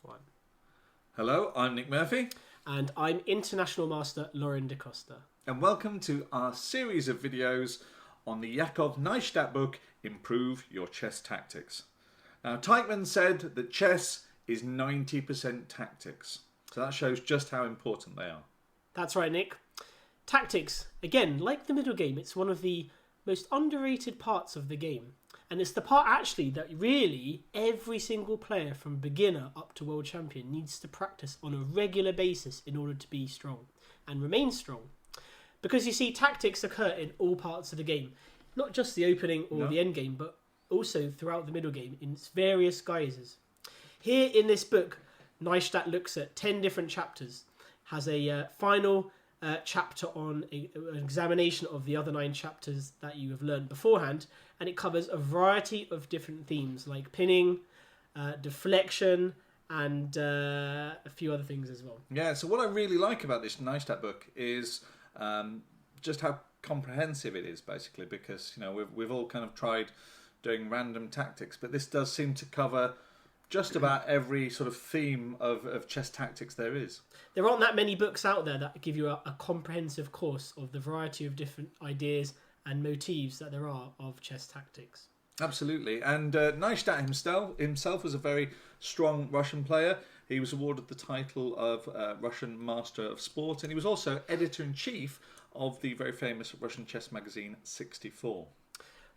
One. Hello, I'm Nick Murphy. And I'm International Master Lauren Da Costa. And welcome to our series of videos on the Yakov Neistat book, Improve Your Chess Tactics. Now, Teichmann said that chess is 90% tactics. So that shows just how important they are. That's right, Nick. Tactics, again, like the middle game, it's one of the most underrated parts of the game. And it's the part actually that really every single player from beginner up to world champion needs to practice on a regular basis in order to be strong and remain strong. Because you see, tactics occur in all parts of the game, not just the opening or the end game, but also throughout the middle game in its various guises. Here in this book, Neistat looks at 10 different chapters, has a final chapter on an examination of the other 9 chapters that you have learned beforehand, and it covers a variety of different themes like pinning, deflection, and a few other things as well. Yeah, so what I really like about this Neistat book is just how comprehensive it is, basically, because we've all kind of tried doing random tactics, but this does seem to cover just about every sort of theme of chess tactics there is. There aren't that many books out there that give you a comprehensive course of the variety of different ideas and motifs that there are of chess tactics. Absolutely. And Neistat himself was a very strong Russian player. He was awarded the title of Russian Master of Sport, and he was also editor-in-chief of the very famous Russian chess magazine 64.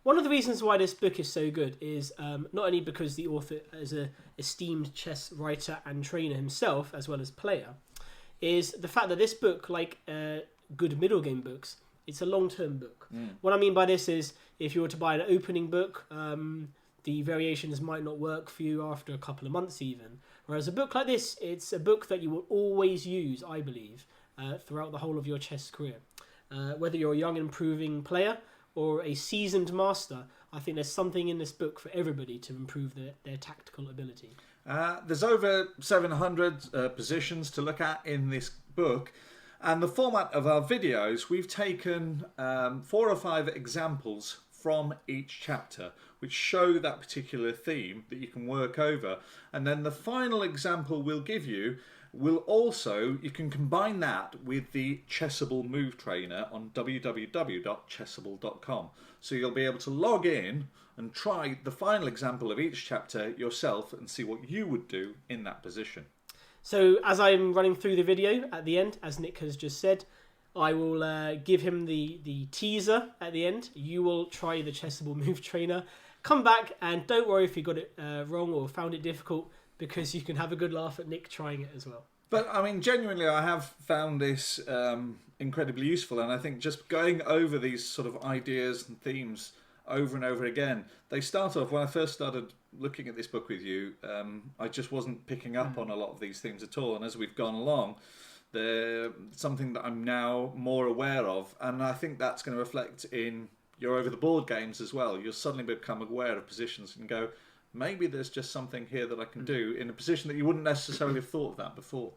One of the reasons why this book is so good is not only because the author is an esteemed chess writer and trainer himself, as well as player, is the fact that this book, like good middle game books, it's a long-term book. What I mean by this is, if you were to buy an opening book, the variations might not work for you after a couple of months even. Whereas a book like this, it's a book that you will always use, I believe, throughout the whole of your chess career. Whether you're a young improving player or a seasoned master, I think there's something in this book for everybody to improve their tactical ability. There's over 700 positions to look at in this book, and the format of our videos, we've taken 4 or 5 examples from each chapter which show that particular theme that you can work over, and then the final example we'll give you will also, you can combine that with the Chessable Move Trainer on www.chessable.com. So you'll be able to log in and try the final example of each chapter yourself and see what you would do in that position. So as I'm running through the video at the end, as Nick has just said, I will give him the teaser at the end. You will try the Chessable Move Trainer. Come back and don't worry if you got it wrong or found it difficult, because you can have a good laugh at Nick trying it as well. But I mean, genuinely, I have found this incredibly useful, and I think just going over these sort of ideas and themes over and over again, they start off, when I first started looking at this book with you, I just wasn't picking up on a lot of these themes at all, and as we've gone along, they're something that I'm now more aware of, and I think that's going to reflect in your over-the-board games as well. You'll suddenly become aware of positions and go, maybe there's just something here that I can do in a position that you wouldn't necessarily have thought of that before.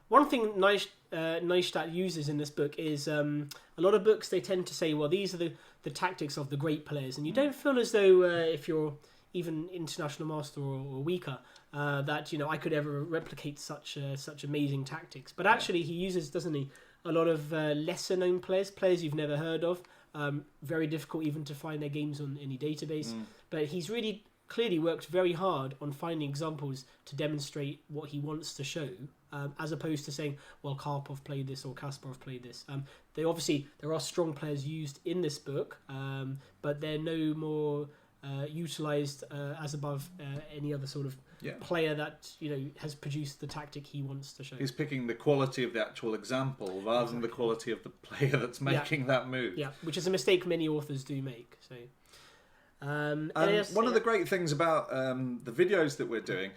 One thing Neistat uses in this book is a lot of books, they tend to say, well, these are the tactics of the great players. And you don't feel as though if you're even international master or weaker, that I could ever replicate such amazing tactics. But actually he uses, doesn't he, a lot of lesser known players you've never heard of. Very difficult even to find their games on any database. But he's really clearly worked very hard on finding examples to demonstrate what he wants to show, as opposed to saying, well, Karpov played this or Kasparov played this. There are strong players used in this book, but they're no more utilised as above any other sort of player that has produced the tactic he wants to show. He's picking the quality of the actual example rather than the quality of the player that's making that move. Yeah, which is a mistake many authors do make. So. One of the great things about the videos that we're doing,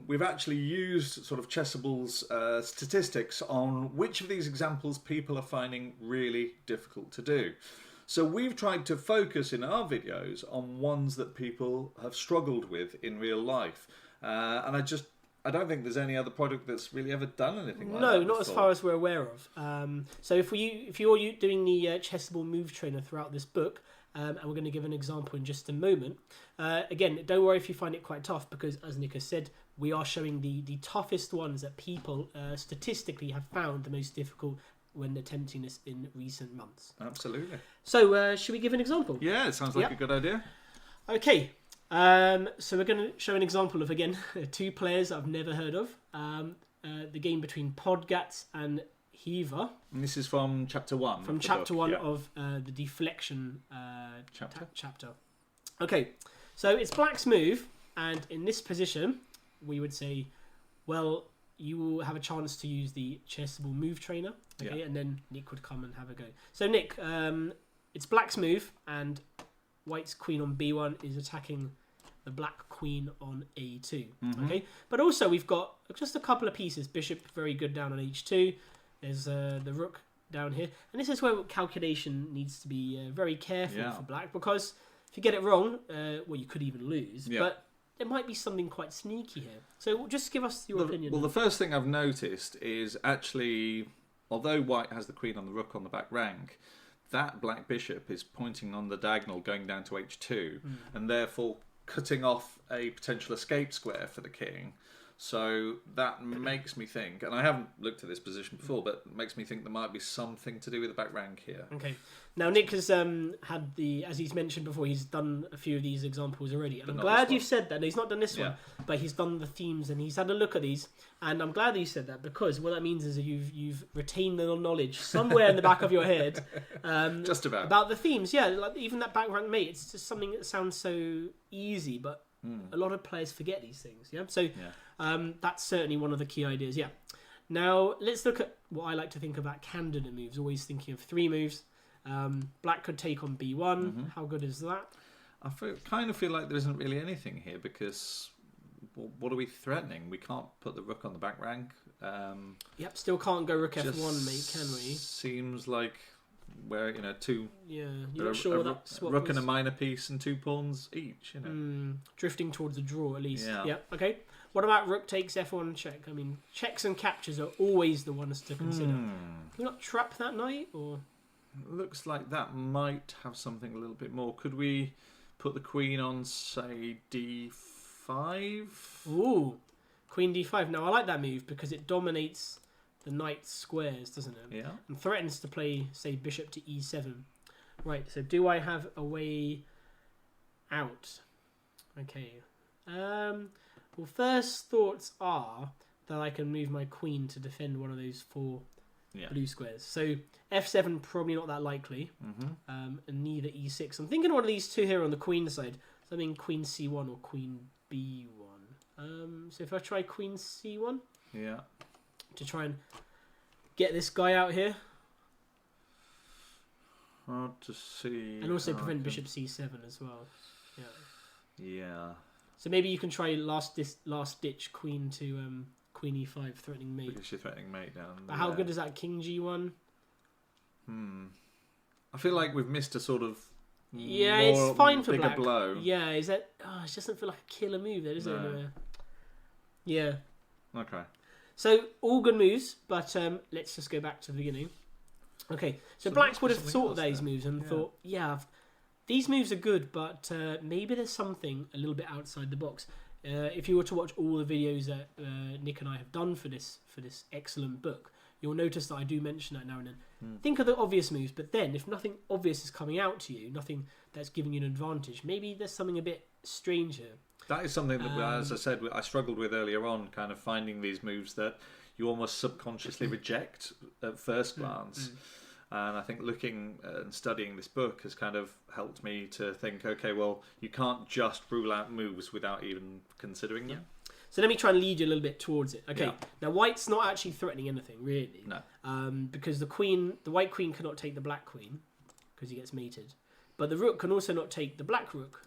we've actually used sort of Chessable's statistics on which of these examples people are finding really difficult to do. So we've tried to focus in our videos on ones that people have struggled with in real life. And I don't think there's any other product that's really ever done anything like that. No, not as far as we're aware of. So if you're doing the Chessable Move Trainer throughout this book, and we're going to give an example in just a moment. Again, don't worry if you find it quite tough, because as Nick has said, we are showing the toughest ones that people statistically have found the most difficult when attempting this in recent months. Absolutely. So, should we give an example? Yeah, it sounds like a good idea. Okay. So we're going to show an example of, again, 2 players that I've never heard of. The game between Podgats and Hiva. And this is from chapter 1. From chapter 1 of the deflection chapter. Okay, so it's Black's move, and in this position, we would say, well, you will have a chance to use the chessable move trainer, okay, and then Nick would come and have a go. So Nick, it's Black's move, and White's queen on b1 is attacking the Black queen on a2. Okay, but also we've got just a couple of pieces. Bishop very good down on h2. There's the rook down here, and this is where calculation needs to be very careful for Black, because if you get it wrong, well, you could even lose. But there might be something quite sneaky here. So just give us your opinion. Well, the first thing I've noticed is actually, although White has the queen on the rook on the back rank, that Black bishop is pointing on the diagonal going down to h2, and therefore cutting off a potential escape square for the king. So that makes me think, and I haven't looked at this position before, but it makes me think there might be something to do with the back rank here. Okay. Now, Nick has had as he's mentioned before, he's done a few of these examples already. And I'm glad you've said that. No, he's not done this one, but he's done the themes and he's had a look at these. And I'm glad that you said that, because what that means is that you've retained the knowledge somewhere in the back of your head. Just about the themes. Yeah, like even that back rank mate, it's just something that sounds so easy, but a lot of players forget these things. Yeah, so that's certainly one of the key ideas. Yeah. Now let's look at what I like to think about candidate moves. Always thinking of 3 moves. Black could take on b1. How good is that? I kind of feel like there isn't really anything here, because what are we threatening? We can't put the rook on the back rank. Still can't go rook f1, mate, can we? Seems like where two. Yeah, you're not sure that's what rook and a minor piece and 2 pawns each. Drifting towards a draw at least. Yeah. Okay. What about rook takes f1 check? I mean, checks and captures are always the ones to consider. Can we not trap that knight, or? Looks like that might have something a little bit more. Could we put the queen on, say, d5? Ooh, queen d5. Now, I like that move because it dominates the knight's squares, doesn't it? Yeah. And threatens to play, say, bishop to e7. Right, so do I have a way out? Okay. Well, first thoughts are that I can move my queen to defend one of those 4 blue squares. So f7 probably not that likely, and neither e6. I'm thinking one of these 2 here on the queen side. Something queen c1 or queen b1. So if I try queen c1, to try and get this guy out here, hard to see, and also prevent bishop c7 as well. Yeah. So maybe you can try last ditch queen to queen e5, threatening mate. Because you're threatening mate down. But how good is that king g1? I feel like we've missed a sort of it's fine for bigger Black. blow. Yeah, is that? Oh, it doesn't feel like a killer move, there, does it? Yeah. Okay. So all good moves, but let's just go back to the beginning. Okay, so Black would have thought of these moves and thought, these moves are good, but maybe there's something a little bit outside the box. If you were to watch all the videos that Nick and I have done for this excellent book, you'll notice that I do mention that now and then. Think of the obvious moves, but then if nothing obvious is coming out to you, nothing that's giving you an advantage, maybe there's something a bit strange here. That is something that, as I said, I struggled with earlier on, kind of finding these moves that you almost subconsciously reject at first glance. And I think looking and studying this book has kind of helped me to think, okay, well, you can't just rule out moves without even considering them. So let me try and lead you a little bit towards it. Okay, now White's not actually threatening anything, really. No. Because the White queen cannot take the Black queen, because he gets mated. But the rook can also not take the Black rook,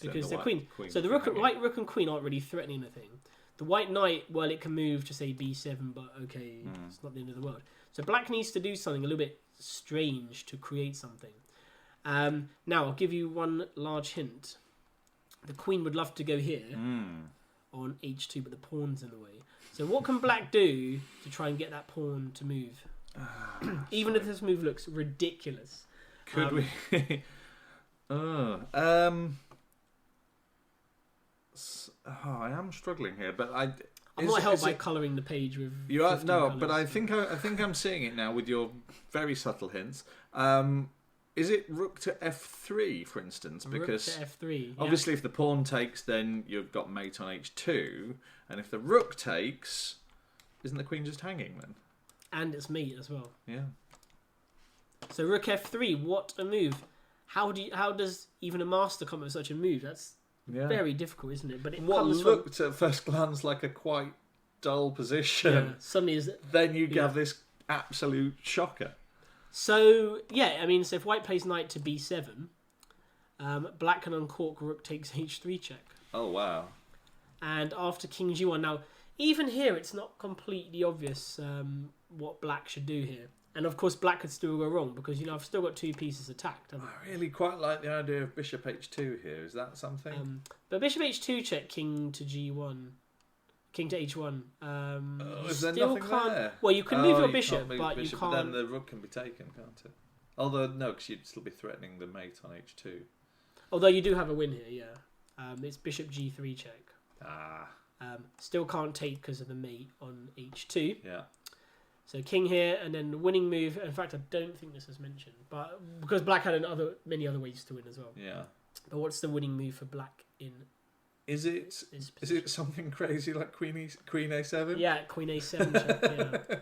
because they're queen. So the White rook and queen aren't really threatening anything. The White knight, well, it can move to, say, b7, but okay, it's not the end of the world. So Black needs to do something a little bit strange to create something. Now, I'll give you one large hint. The queen would love to go here on h2, but the pawn's in the way. So what can Black do to try and get that pawn to move? Even if this move looks ridiculous. Could we... I am struggling here, but I'm not helped by colouring the page with. You are 15 no, colours. but I think I'm seeing it now with your very subtle hints. Is it rook to f3, for instance? Because rook to f3. obviously, if the pawn takes, then you've got mate on h2, and if the rook takes, isn't the queen just hanging then? And it's mate as well. Yeah. So rook f3, what a move! How does even a master come up with such a move? That's very difficult, isn't it? But it what comes looked at first glance like a quite dull position, suddenly is. Then you have this absolute shocker. So so if white plays knight to b7, black can uncork rook takes h3 check. Oh wow! And after king g1, now even here it's not completely obvious what black should do here. And of course, black could still go wrong because I've still got 2 pieces attacked. I really quite like the idea of bishop h2 here. Is that something? But bishop h2 check, king to g1, king to h1. Is there still nothing can't. there? Well, you can move your you bishop, can't move but bishop, you can't. But then the rook can be taken, can't it? Although no, because you'd still be threatening the mate on h2. Although you do have a win here, yeah. It's bishop g3 check. Ah. Still can't take because of the mate on h2. Yeah. So king here, and then the winning move. In fact, I don't think this was mentioned, but because black had many other ways to win as well. Yeah. But what's the winning move for black in? Is it something crazy like queen a7? Yeah, queen a7 check.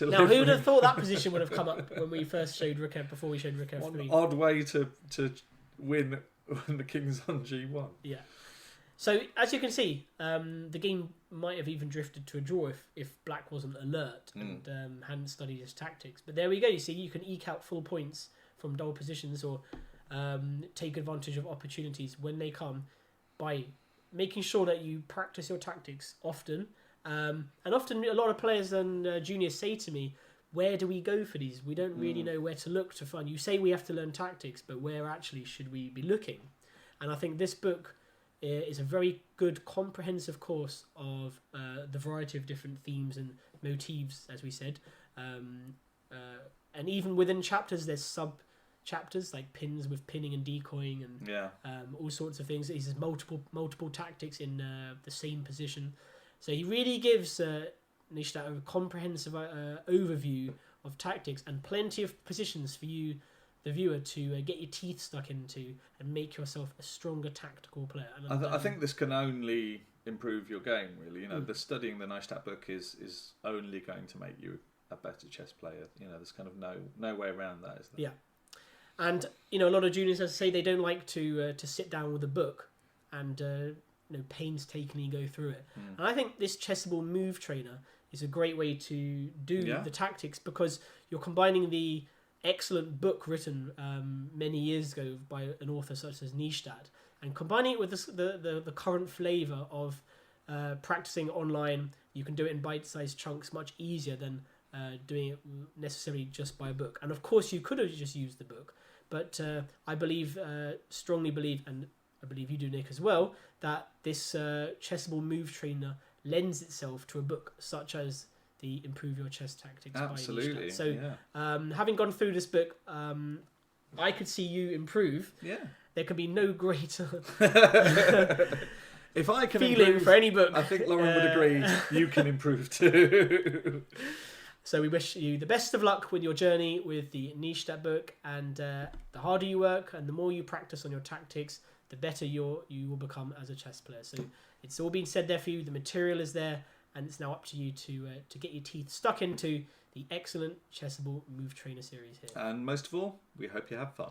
Yeah. Now, Now, who'd have thought that position would have come up when we first showed rook f before we showed rook f3? One odd way to win when the king's on g1. Yeah. So as you can see, the game might have even drifted to a draw if black wasn't alert and hadn't studied his tactics. But there we go. You see, you can eke out full points from dull positions or take advantage of opportunities when they come by making sure that you practice your tactics often. And often a lot of players and juniors say to me, where do we go for these? We don't really know where to look to find. You say we have to learn tactics, but where actually should we be looking? And I think this book is a very good comprehensive course of the variety of different themes and motifs, as we said. And even within chapters, there's sub-chapters like pins with pinning and decoying and all sorts of things. He says multiple tactics in the same position. So he really gives Nishta a comprehensive overview of tactics and plenty of positions for you, the viewer, to get your teeth stuck into and make yourself a stronger tactical player. And I think this can only improve your game, really. The studying the Neistat book is only going to make you a better chess player. There's kind of no way around that, is there? Yeah. And, a lot of juniors, as I say, they don't like to sit down with a book and painstakingly go through it. And I think this Chessable Move Trainer is a great way to do the tactics because you're combining the excellent book written many years ago by an author such as Nishtat and combining it with the current flavour of practicing online. You can do it in bite-sized chunks much easier than doing it necessarily just by a book. And of course you could have just used the book, but I strongly believe, and I believe you do, Nick, as well, that this Chessable Move Trainer lends itself to a book such as the Improve Your Chess Tactics Absolutely, by Nishtat. So having gone through this book, I could see you improve. Yeah. There could be no greater if I can feeling improve, for any book. I think Lauren would agree you can improve too. So we wish you the best of luck with your journey with the Nishtat book, and the harder you work and the more you practice on your tactics, the better you will become as a chess player. So it's all been said there for you. The material is there, and it's now up to you to get your teeth stuck into the excellent Chessable Move Trainer series here. And most of all, we hope you have fun.